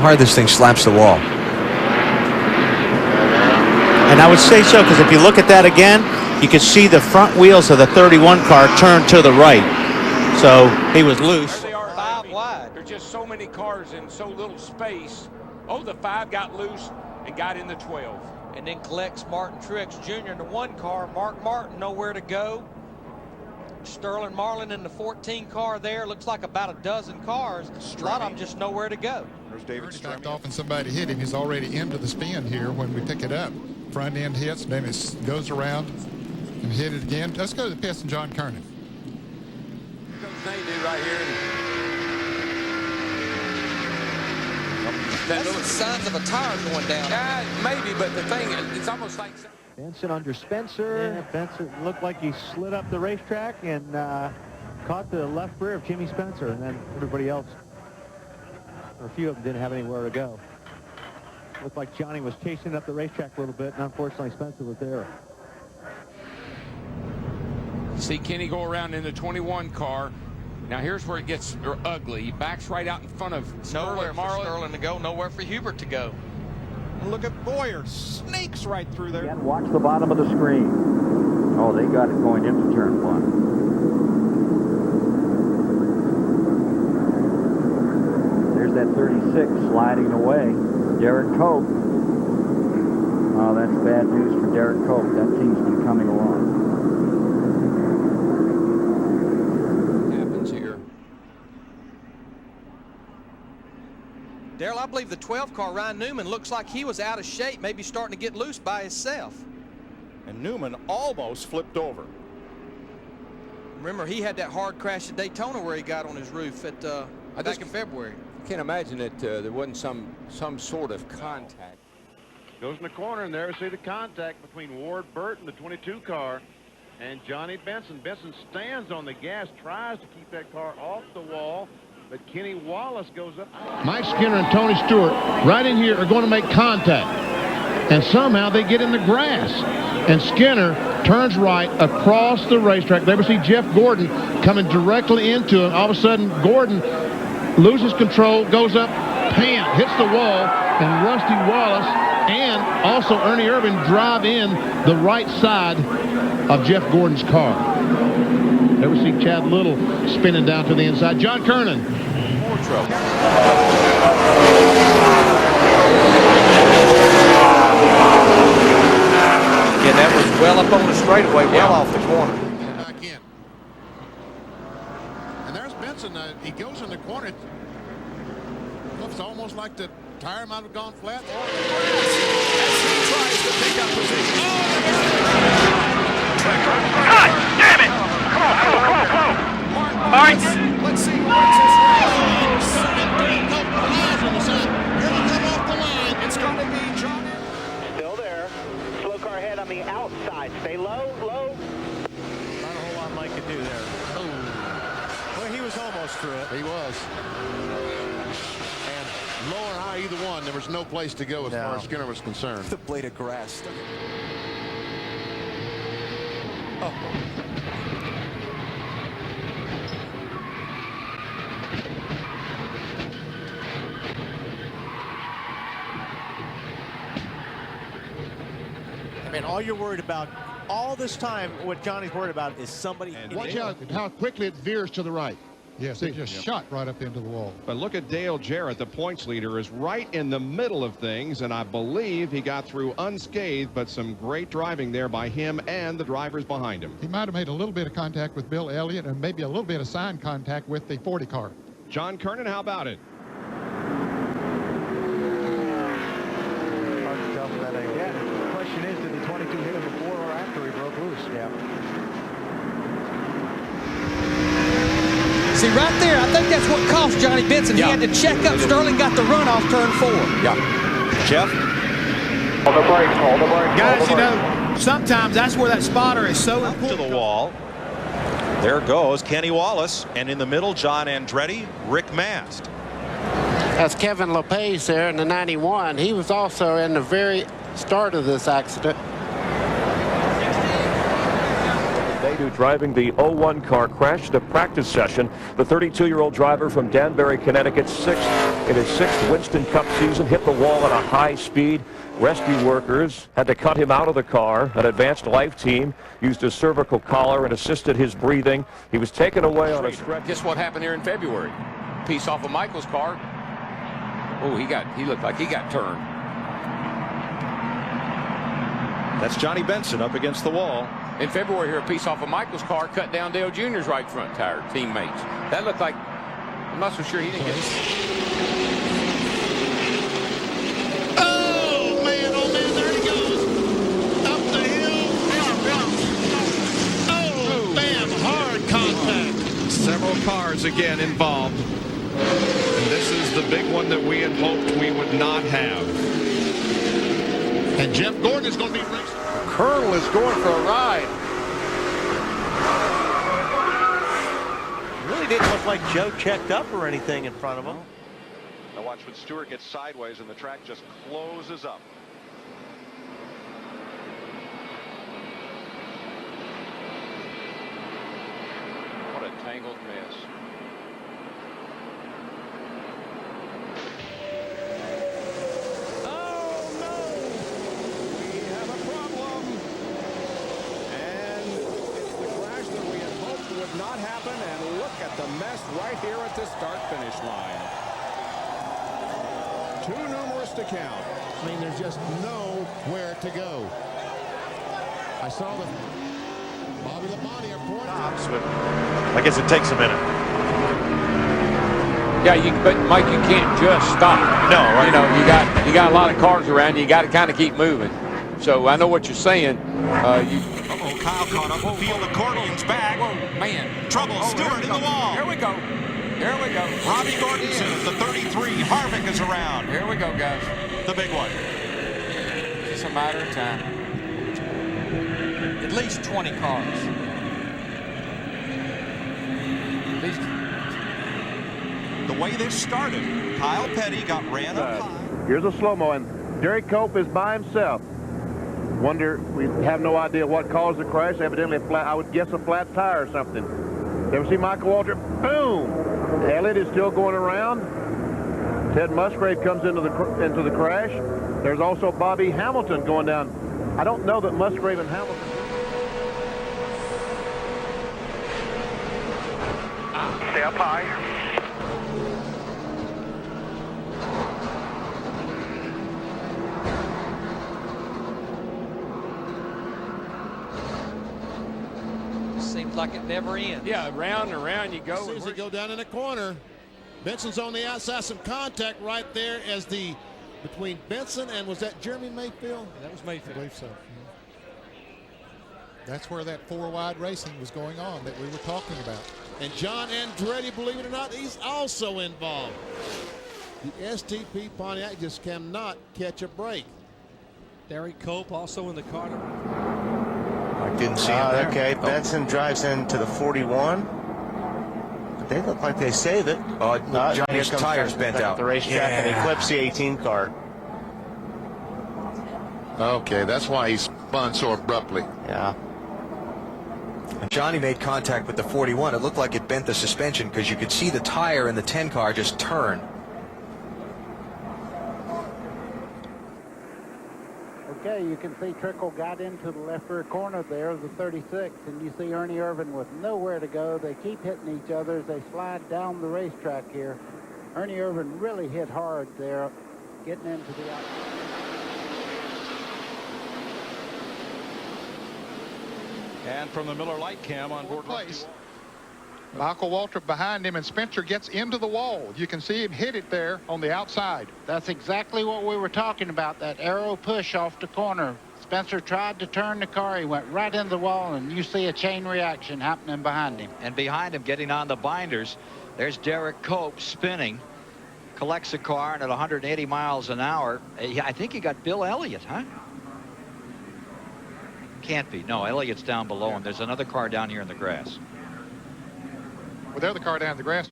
hard this thing slaps the wall. And I would say so, because if you look at that again, you can see the front wheels of the 31 car turn to the right. So he was loose. There they are, 5 wide. There's just so many cars in so little space. Oh, the 5 got loose and got in the 12. And then collects Martin Truex Jr. in the 1 car. Mark Martin nowhere to go. Sterling Marlin in the 14 car there. Looks like about a dozen cars. A lot of them just nowhere to go. There's David backed off and somebody hit him. He's already into the spin here when we pick it up. Front end hits, then it goes around and hit it again. Let's go to the pits and John Kernan. They do right here. That's signs of a tire going down. Maybe, but the thing is, it's almost like... Benson under Spencer. Yeah, Benson looked like he slid up the racetrack and caught the left rear of Jimmy Spencer, and then everybody else, or a few of them, didn't have anywhere to go. Looked like Johnny was chasing up the racetrack a little bit, and unfortunately Spencer was there. See Kenny go around in the 21 car. Now here's where it gets ugly. He backs right out in front of Nowhere Sterling for Marlin. Sterling to go, nowhere for Hubert to go. And look at Boyer, sneaks right through there. And watch the bottom of the screen. Oh, they got it going into turn 1. There's that 36 sliding away. Derek Cope. Oh, that's bad news for Derek Cope. That team's been coming along. Darrell, I believe the 12 car, Ryan Newman, looks like he was out of shape, maybe starting to get loose by himself. And Newman almost flipped over. Remember, he had that hard crash at Daytona where he got on his roof at back in February. I can't imagine that there wasn't some sort of contact. Goes in the corner, and there we see the contact between Ward Burt and the 22 car and Johnny Benson. Benson stands on the gas, tries to keep that car off the wall, but Kenny Wallace goes up. Mike Skinner and Tony Stewart right in here are going to make contact, and somehow they get in the grass, and Skinner turns right across the racetrack. There we see Jeff Gordon coming directly into him. All of a sudden Gordon loses control, goes up, pam, hits the wall, and Rusty Wallace and also Ernie Irvin drive in the right side of Jeff Gordon's car. There we see Chad Little spinning down to the inside. John Kernan. More trouble. Yeah, that was well up on the straightaway, well off the corner. Back in. And there's Benson. He goes in the corner. It looks almost like the tire might have gone flat. As he tries to pick up position. God damn it! Come on. All right. Let's see. It's going to be John. Still there. Slow car ahead on the outside. Stay low, low. Not a whole lot Mike could do there. Oh. Well, he was almost through it. He was. And low or high, either one, there was no place to go as far as Skinner was concerned. The blade of grass. Oh. I mean, all you're worried about all this time, what Johnny's worried about is somebody. Watch out how quickly it veers to the right. Yes, it just shot right up into the wall. But look at Dale Jarrett, the points leader, is right in the middle of things, and I believe he got through unscathed, but some great driving there by him and the drivers behind him. He might have made a little bit of contact with Bill Elliott and maybe a little bit of sign contact with the 40 car. John Kernan, how about it? Hard to tell from that angle. Yeah, the question is, did the 22 hit him before or after he broke loose? Yeah. See, right there, I think that's what cost Johnny Benson. Yeah. He had to check up. Sterling got the run off turn 4. Yeah. Jeff? Hold the brake, hold the brake. Guys, you know, sometimes that's where that spotter is so important. To the wall. There goes Kenny Wallace, and in the middle, John Andretti, Rick Mast. That's Kevin Lopez there in the 91. He was also in the very start of this accident. They driving the 01 car crashed a practice session. The 32-year-old driver from Danbury, Connecticut, 6th. in his 6th Winston Cup season, hit the wall at a high speed. Rescue workers had to cut him out of the car. An advanced life team used a cervical collar and assisted his breathing. He was taken away on a stretcher. Guess what happened here in February? Piece off of Michael's car. Oh, he looked like he got turned. That's Johnny Benson up against the wall. In February here, a piece off of Michael's car cut down Dale Jr.'s right front tire, teammates. That looked like, I'm not so sure he didn't get it. Oh, man, there he goes. Up the hill. Oh, bam, hard contact. Several cars again involved. And this is the big one that we had hoped we would not have. And Jeff Gordon is going to be racing. Colonel is going for a ride. Really didn't look like Joe checked up or anything in front of him. Now watch when Stewart gets sideways and the track just closes up. What a tangled mess. Not happen, and look at the mess right here at the start-finish line. Too numerous to count. I mean, there's just nowhere to go. I saw the Bobby Labonte report. I guess it takes a minute. Yeah, but Mike, you can't just stop. No, right. You know, you got a lot of cars around you. You got to kind of keep moving. So I know what you're saying. Kyle caught up. Field accordion's back. Whoa, man. Trouble. Stewart in the wall. Here we go. Here we go. Robbie Gordonson at the 33. Harvick is around. Here we go, guys. The big one. It's a matter of time. At least 20 cars. At least. The way this started, Kyle Petty got ran up high. Here's a slow-mo, and Derek Cope is by himself. Wonder, we have no idea what caused the crash. Evidently, I would guess a flat tire or something. Ever see Michael Waltrip? Boom! Elliott is still going around. Ted Musgrave comes into the crash. There's also Bobby Hamilton going down. I don't know that Musgrave and Hamilton. Stay up high. Seems like it never ends. Yeah, round and round you go. As soon as they go down in the corner, Benson's on the outside. Some contact right there as between Benson and, was that Jeremy Mayfield? That was Mayfield. I believe so. That's where that 4-wide racing was going on that we were talking about. And John Andretti, believe it or not, he's also involved. The STP Pontiac just cannot catch a break. Derek Cope also in the car. I didn't see him there. Okay, Benson drives into the 41. But they look like they save it. Johnny's tires bent out. The racetrack and he clips the 18 car. Okay, that's why he spun so abruptly. Yeah. Johnny made contact with the 41. It looked like it bent the suspension because you could see the tire in the 10 car just turn. Okay, you can see Trickle got into the left rear corner there of the 36, and you see Ernie Irvan with nowhere to go. They keep hitting each other as they slide down the racetrack here. Ernie Irvan really hit hard there, getting into the outside. And from the Miller Light Cam on board place. Michael Waltrip behind him, and Spencer gets into the wall. You can see him hit it there on the outside. That's exactly what we were talking about, that arrow push off the corner. Spencer tried to turn the car. He went right into the wall, and you see a chain reaction happening behind him. And behind him, getting on the binders, there's Derek Cope spinning. Collects the car, and at 180 miles an hour, I think he got Bill Elliott, huh? Can't be. No, Elliott's down below him. There's another car down here in the grass. Well, the other car down in the grass